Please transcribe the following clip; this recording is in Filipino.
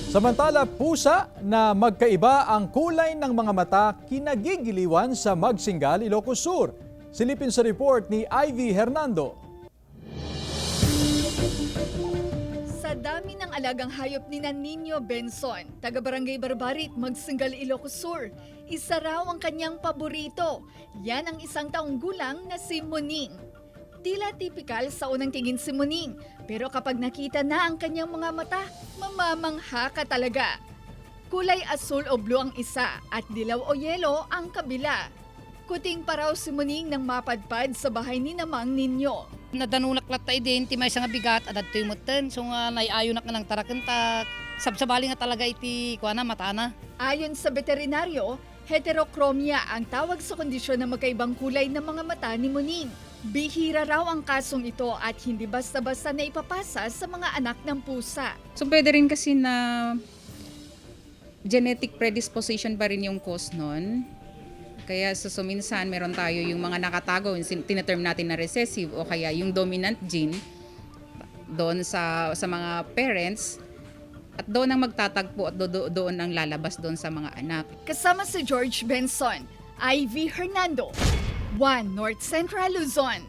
Samantala, pusa na magkaiba ang kulay ng mga mata kinagigiliwan sa Magsingal, Ilocos Sur. Silipin sa report ni Ivy Hernando. Sa dami ng alagang hayop ni Nino Benson, taga-barangay Barbarit, Magsingal, Ilocos Sur, isa raw ang kanyang paborito. Yan ang isang taong gulang na si Muning. Tila tipikal sa unang tingin si Muning, pero kapag nakita na ang kanyang mga mata, mamamangha ka talaga. Kulay asul o blue ang isa at dilaw o yelo ang kabila. Kuting pa raw si Muning nang mapadpad sa bahay ni Namang Ninyo. Nadanulak tayo din, ti may isang bigat at ito yung mutan. So nga, naiayon na ka ng tarakantak. Sabsabali nga talaga iti, kuha na, mata na. Ayon sa veterinaryo, heterochromia ang tawag sa kondisyon ng magkaibang kulay ng mga mata ni Muning. Bihira raw ang kasong ito at hindi basta-basta na ipapasa sa mga anak ng pusa. So pwede rin kasi na genetic predisposition pa rin yung cause nun. Kaya so minsan meron tayo yung mga nakatago, yung tinaterm natin na recessive o kaya yung dominant gene doon sa mga parents at doon ang magtatagpo at doon ang lalabas doon sa mga anak. Kasama si George Benson, Ivy Hernando, 1 North Central Luzon.